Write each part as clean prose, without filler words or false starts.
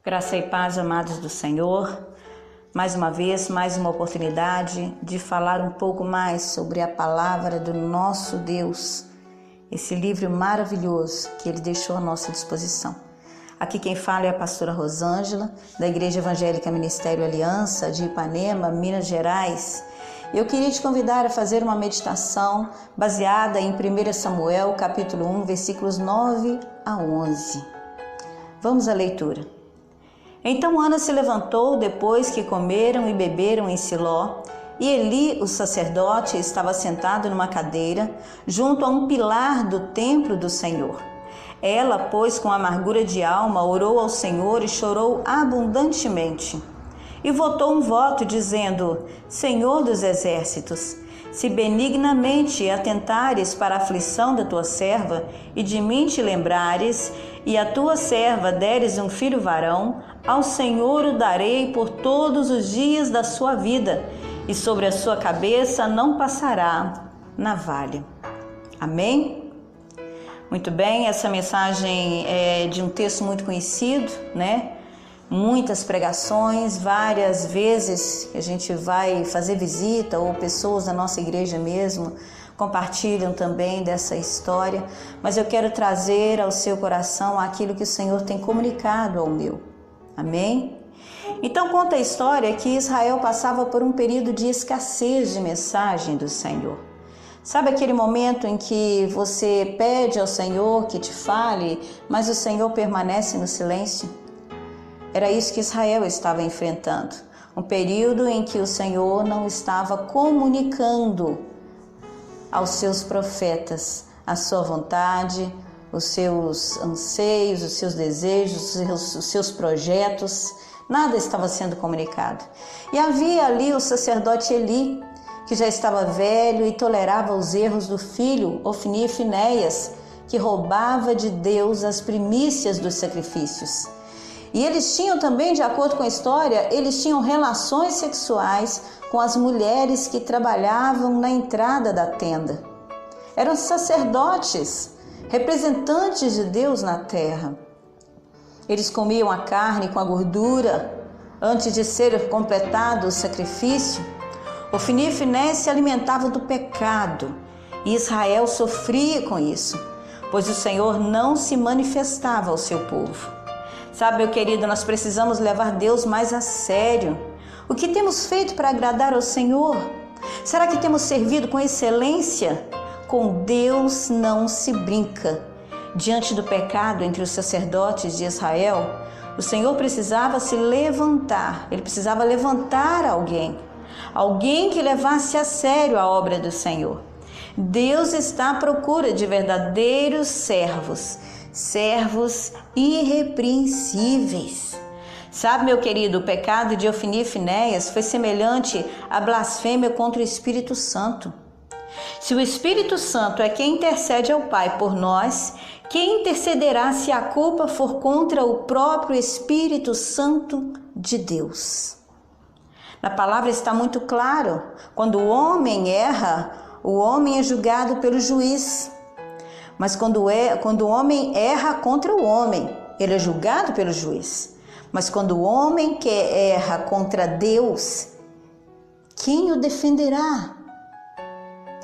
Graça e paz, amados do Senhor. Mais uma vez, mais uma oportunidade de falar um pouco mais sobre a palavra do nosso Deus, esse livro maravilhoso que Ele deixou à nossa disposição. Aqui quem fala é a pastora Rosângela, da Igreja Evangélica Ministério Aliança, de Ipanema, Minas Gerais. Eu queria te convidar a fazer uma meditação baseada em 1 Samuel, capítulo 1, versículos 9 a 11. Vamos à leitura. Então Ana se levantou depois que comeram e beberam em Siló, e Eli, o sacerdote, estava sentado numa cadeira, junto a um pilar do templo do Senhor. Ela, pois, com amargura de alma, orou ao Senhor e chorou abundantemente. E votou um voto, dizendo: Senhor dos exércitos, se benignamente atentares para a aflição da tua serva, e de mim te lembrares, e a tua serva deres um filho varão, ao Senhor o darei por todos os dias da sua vida, e sobre a sua cabeça não passará navalha. Amém? Muito bem, essa mensagem é de um texto muito conhecido, né? Muitas pregações, várias vezes que a gente vai fazer visita, ou pessoas da nossa igreja mesmo compartilham também dessa história, mas eu quero trazer ao seu coração aquilo que o Senhor tem comunicado ao meu. Amém? Então conta a história que Israel passava por um período de escassez de mensagem do Senhor. Sabe aquele momento em que você pede ao Senhor que te fale, mas o Senhor permanece no silêncio? Era isso que Israel estava enfrentando. Um período em que o Senhor não estava comunicando aos seus profetas a sua vontade, os seus anseios, os seus desejos, os seus projetos. Nada estava sendo comunicado. E havia ali o sacerdote Eli, que já estava velho e tolerava os erros do filho Ofni e Finéias, que roubava de Deus as primícias dos sacrifícios. E eles tinham também, de acordo com a história, eles tinham relações sexuais com as mulheres que trabalhavam na entrada da tenda. Eram sacerdotes, representantes de Deus na terra. Eles comiam a carne com a gordura antes de ser completado o sacrifício. Ofni e Finéias se alimentavam do pecado e Israel sofria com isso, pois o Senhor não se manifestava ao seu povo. Sabe, meu querido, nós precisamos levar Deus mais a sério. O que temos feito para agradar ao Senhor? Será que temos servido com excelência? Com Deus não se brinca. Diante do pecado entre os sacerdotes de Israel, o Senhor precisava se levantar. Ele precisava levantar alguém que levasse a sério a obra do Senhor. Deus está à procura de verdadeiros servos irrepreensíveis. Sabe, meu querido, o pecado de Ofni e Finéias foi semelhante à blasfêmia contra o Espírito Santo. Se o Espírito Santo é quem intercede ao Pai por nós, quem intercederá se a culpa for contra o próprio Espírito Santo de Deus? Na palavra está muito claro, quando o homem erra, o homem é julgado pelo juiz. Mas quando o homem erra contra o homem, ele é julgado pelo juiz. Mas quando o homem que erra contra Deus, quem o defenderá?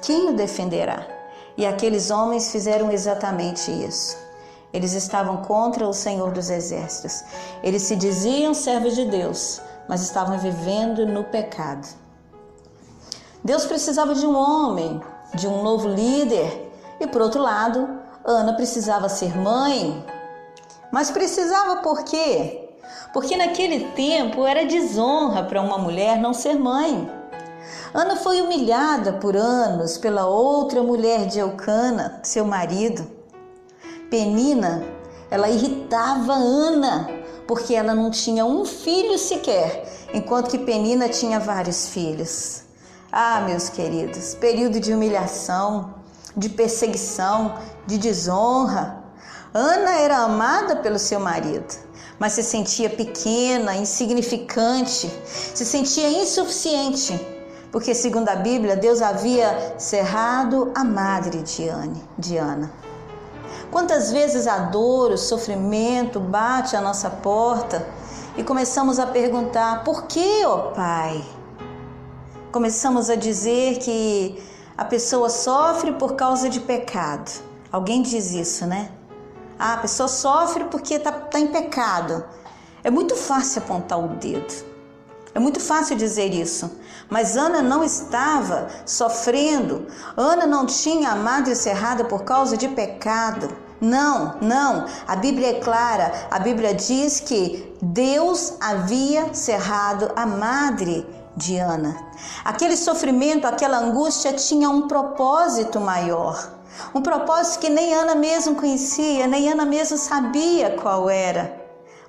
Quem o defenderá? E aqueles homens fizeram exatamente isso. Eles estavam contra o Senhor dos Exércitos. Eles se diziam servos de Deus, mas estavam vivendo no pecado. Deus precisava de um homem, de um novo líder. E por outro lado, Ana precisava ser mãe. Mas precisava por quê? Porque naquele tempo era desonra para uma mulher não ser mãe. Ana foi humilhada por anos pela outra mulher de Eucana, seu marido. Penina, ela irritava Ana, porque ela não tinha um filho sequer, enquanto que Penina tinha vários filhos. Ah, meus queridos, período de humilhação, de perseguição, de desonra. Ana era amada pelo seu marido, mas se sentia pequena, insignificante, se sentia insuficiente, porque, segundo a Bíblia, Deus havia cerrado a madre de Ana. Quantas vezes a dor, o sofrimento bate à nossa porta e começamos a perguntar: por que, ó Pai? Começamos a dizer que a pessoa sofre por causa de pecado. Alguém diz isso, né? A pessoa sofre porque está em pecado. É muito fácil apontar o dedo. É muito fácil dizer isso. Mas Ana não estava sofrendo. Ana não tinha a madre cerrada por causa de pecado. Não. A Bíblia é clara. A Bíblia diz que Deus havia cerrado a madre de Ana. Aquele sofrimento, aquela angústia tinha um propósito maior. Um propósito que nem Ana mesmo conhecia, nem Ana mesmo sabia qual era.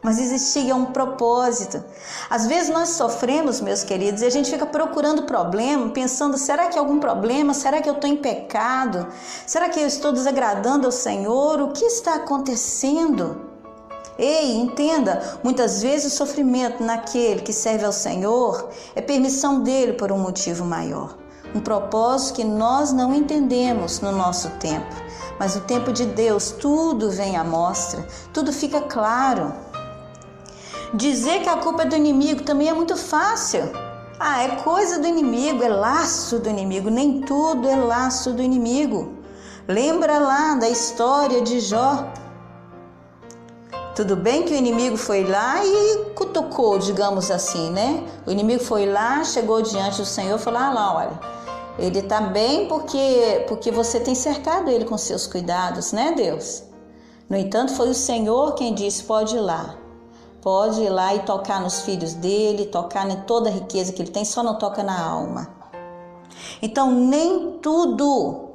Mas existia um propósito. Às vezes nós sofremos, meus queridos, e a gente fica procurando problema, pensando: será que é algum problema? Será que eu estou em pecado? Será que eu estou desagradando ao Senhor? O que está acontecendo? Ei, entenda, muitas vezes o sofrimento naquele que serve ao Senhor é permissão dele por um motivo maior. Um propósito que nós não entendemos no nosso tempo. Mas no tempo de Deus tudo vem à mostra, tudo fica claro. Dizer que a culpa é do inimigo também é muito fácil. É coisa do inimigo, é laço do inimigo. Nem tudo é laço do inimigo. Lembra lá da história de Jó. Tudo bem que o inimigo foi lá e cutucou, digamos assim, né? O inimigo foi lá, chegou diante do Senhor e falou: olha, ele está bem porque você tem cercado ele com seus cuidados, né, Deus? No entanto, foi o Senhor quem disse: pode ir lá. Pode ir lá e tocar nos filhos dele, tocar em toda a riqueza que ele tem, só não toca na alma. Então, nem tudo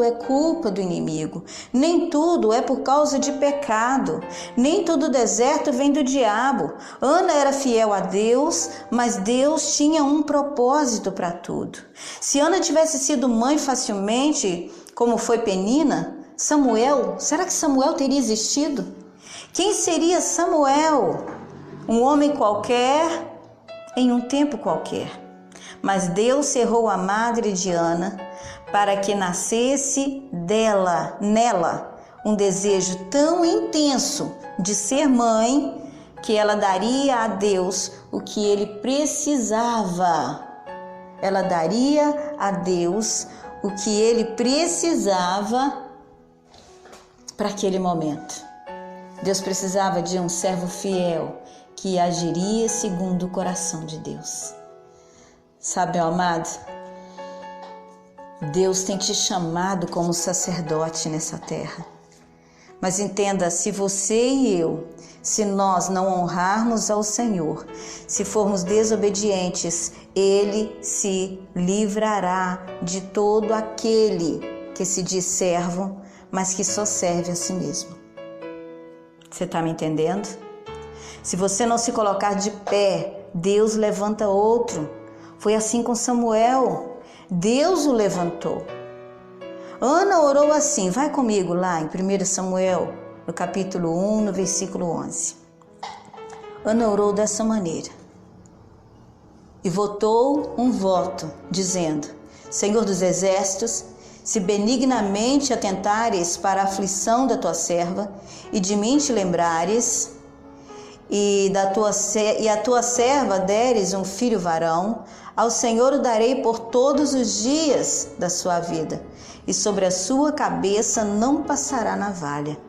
é culpa do inimigo, nem tudo é por causa de pecado, nem todo deserto vem do diabo. Ana era fiel a Deus, mas Deus tinha um propósito para tudo. Se Ana tivesse sido mãe facilmente, como foi Penina, Samuel, será que Samuel teria existido? Quem seria Samuel? Um homem qualquer, em um tempo qualquer. Mas Deus cerrou a madre de Ana para que nascesse nela, um desejo tão intenso de ser mãe que ela daria a Deus o que ele precisava. Ela daria a Deus o que ele precisava para aquele momento. Deus precisava de um servo fiel que agiria segundo o coração de Deus. Sabe, meu amado, Deus tem te chamado como sacerdote nessa terra. Mas entenda, se você e eu, se nós não honrarmos ao Senhor, se formos desobedientes, Ele se livrará de todo aquele que se diz servo, mas que só serve a si mesmo. Você está me entendendo? Se você não se colocar de pé, Deus levanta outro. Foi assim com Samuel. Deus o levantou. Ana orou assim. Vai comigo lá em 1 Samuel, no capítulo 1, no versículo 11. Ana orou dessa maneira. E votou um voto, dizendo: Senhor dos exércitos, se benignamente atentares para a aflição da tua serva, e de mim te lembrares, e a tua serva deres um filho varão, ao Senhor o darei por todos os dias da sua vida, e sobre a sua cabeça não passará navalha.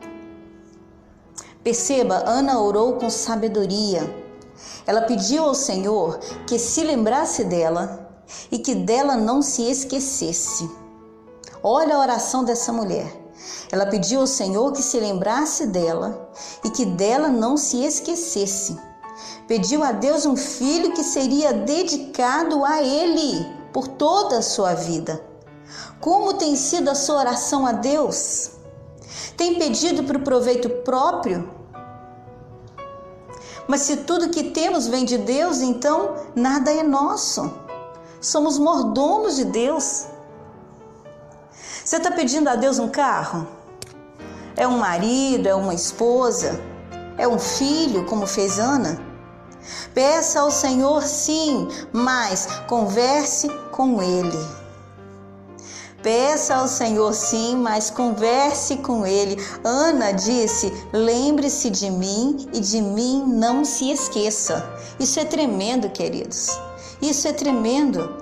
Perceba, Ana orou com sabedoria. Ela pediu ao Senhor que se lembrasse dela e que dela não se esquecesse. Olha a oração dessa mulher. Ela pediu ao Senhor que se lembrasse dela e que dela não se esquecesse. Pediu a Deus um filho que seria dedicado a Ele por toda a sua vida. Como tem sido a sua oração a Deus? Tem pedido para o proveito próprio? Mas se tudo que temos vem de Deus, então nada é nosso. Somos mordomos de Deus. Você está pedindo a Deus um carro? É um marido, é uma esposa, é um filho, como fez Ana? Peça ao Senhor sim, mas converse com Ele. Peça ao Senhor sim, mas converse com Ele. Ana disse: lembre-se de mim e de mim não se esqueça. Isso é tremendo, queridos. Isso é tremendo.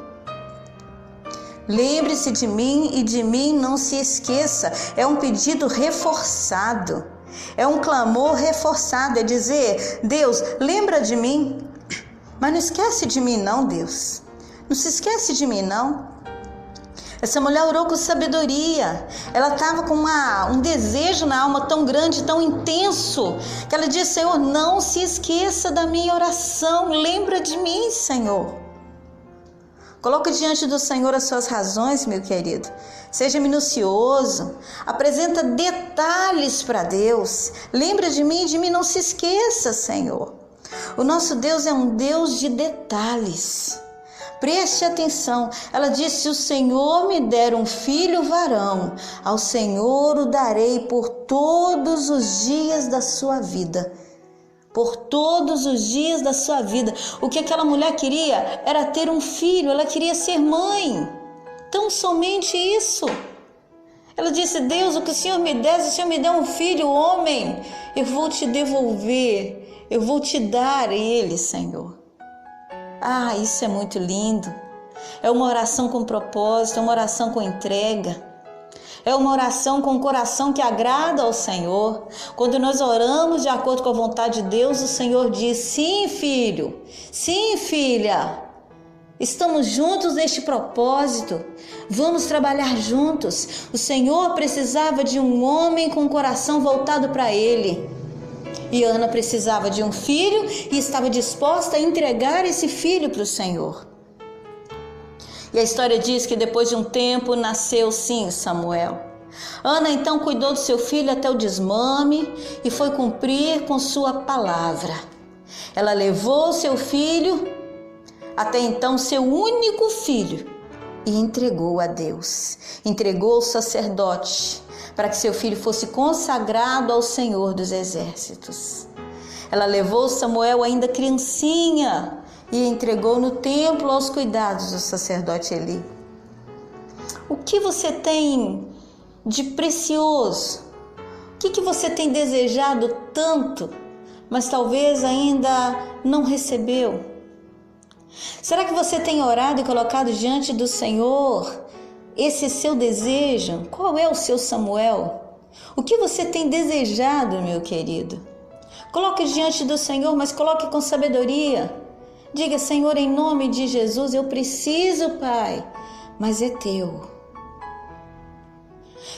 Lembre-se de mim e de mim não se esqueça. É um pedido reforçado. É um clamor reforçado. É dizer: Deus, lembra de mim, mas não esquece de mim não, Deus. Não se esquece de mim não. Essa mulher orou com sabedoria. Ela estava com um desejo na alma tão grande, tão intenso, que ela disse: Senhor, não se esqueça da minha oração. Lembra de mim, Senhor. Coloque diante do Senhor as suas razões, meu querido. Seja minucioso. Apresenta detalhes para Deus. Lembra de mim e de mim não se esqueça, Senhor. O nosso Deus é um Deus de detalhes. Preste atenção. Ela disse: se o Senhor me der um filho varão, ao Senhor o darei por todos os dias da sua vida. Por todos os dias da sua vida. O que aquela mulher queria era ter um filho, ela queria ser mãe. Tão somente isso. Ela disse: Deus, o que o Senhor me der, se o Senhor me der um filho, homem, eu vou te devolver, eu vou te dar ele, Senhor. Ah, isso é muito lindo. É uma oração com propósito, é uma oração com entrega. É uma oração com o coração que agrada ao Senhor. Quando nós oramos de acordo com a vontade de Deus, o Senhor diz: sim, filho, sim, filha, estamos juntos neste propósito, vamos trabalhar juntos. O Senhor precisava de um homem com o coração voltado para Ele. E Ana precisava de um filho e estava disposta a entregar esse filho para o Senhor. E a história diz que depois de um tempo nasceu sim Samuel. Ana então cuidou do seu filho até o desmame e foi cumprir com sua palavra. Ela levou seu filho, até então seu único filho, e entregou a Deus. Entregou ao sacerdote, para que seu filho fosse consagrado ao Senhor dos Exércitos. Ela levou Samuel ainda criancinha e entregou no templo aos cuidados do sacerdote Eli. O que você tem de precioso? O que você tem desejado tanto, mas talvez ainda não recebeu? Será que você tem orado e colocado diante do Senhor esse seu desejo? Qual é o seu Samuel? O que você tem desejado, meu querido? Coloque diante do Senhor, mas coloque com sabedoria. Diga: Senhor, em nome de Jesus, eu preciso, Pai, mas é teu.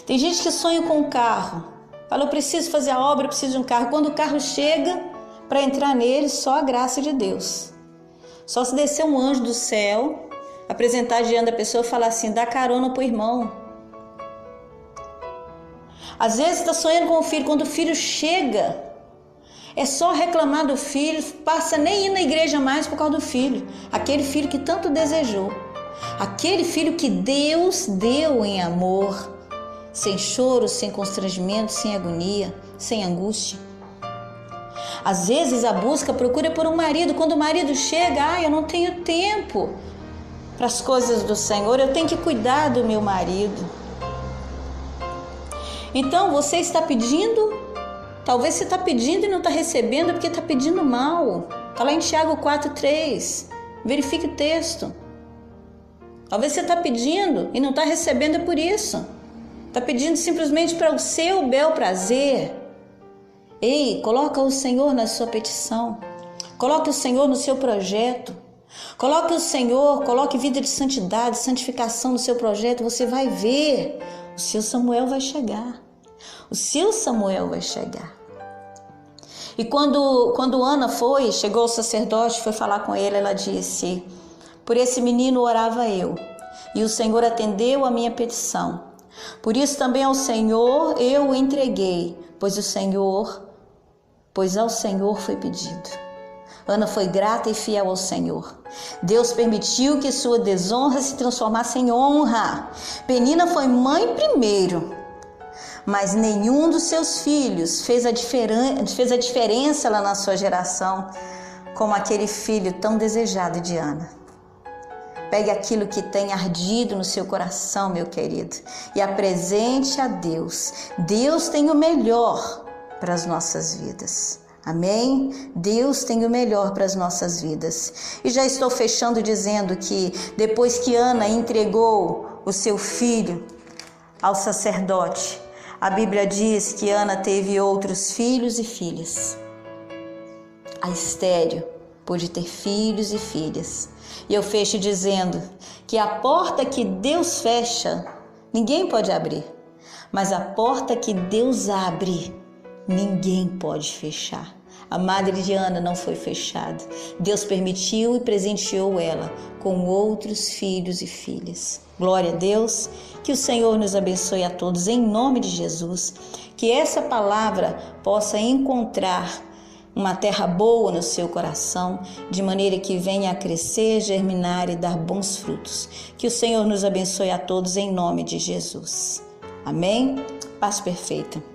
Tem gente que sonha com um carro. Fala: eu preciso fazer a obra, eu preciso de um carro. Quando o carro chega, para entrar nele, só a graça de Deus. Só se descer um anjo do céu, apresentar diante da pessoa e falar assim: dá carona pro irmão. Às vezes está sonhando com o filho, quando o filho chega, é só reclamar do filho, passa nem ir na igreja mais por causa do filho. Aquele filho que tanto desejou. Aquele filho que Deus deu em amor, sem choro, sem constrangimento, sem agonia, sem angústia. Às vezes a procura por um marido. Quando o marido chega: eu não tenho tempo para as coisas do Senhor, eu tenho que cuidar do meu marido. Então você está pedindo, talvez você está pedindo e não está recebendo porque está pedindo mal. Está lá em Tiago 4,3, verifique o texto. Talvez você está pedindo e não está recebendo, é por isso. Está pedindo simplesmente para o seu bel prazer. Ei, coloca o Senhor na sua petição. Coloque o Senhor no seu projeto. Coloque o Senhor, coloque vida de santidade, santificação no seu projeto. Você vai ver, o seu Samuel vai chegar. O seu Samuel vai chegar. E quando Ana chegou ao sacerdote, foi falar com ele, ela disse: por esse menino orava eu, e o Senhor atendeu a minha petição. Por isso também ao Senhor eu o entreguei, pois ao Senhor foi pedido. Ana foi grata e fiel ao Senhor. Deus permitiu que sua desonra se transformasse em honra. Penina foi mãe primeiro, mas nenhum dos seus filhos fez a diferença lá na sua geração, como aquele filho tão desejado de Ana. Pegue aquilo que tem ardido no seu coração, meu querido, e apresente a Deus. Deus tem o melhor para as nossas vidas. Amém? Deus tem o melhor para as nossas vidas. E já estou fechando dizendo que depois que Ana entregou o seu filho ao sacerdote, a Bíblia diz que Ana teve outros filhos e filhas. A Estéreo pôde ter filhos e filhas. E eu fecho dizendo que a porta que Deus fecha, ninguém pode abrir. Mas a porta que Deus abre, ninguém pode fechar. A madre de Ana não foi fechada. Deus permitiu e presenteou ela com outros filhos e filhas. Glória a Deus. Que o Senhor nos abençoe a todos em nome de Jesus. Que essa palavra possa encontrar uma terra boa no seu coração, de maneira que venha a crescer, germinar e dar bons frutos. Que o Senhor nos abençoe a todos em nome de Jesus. Amém? Paz perfeita.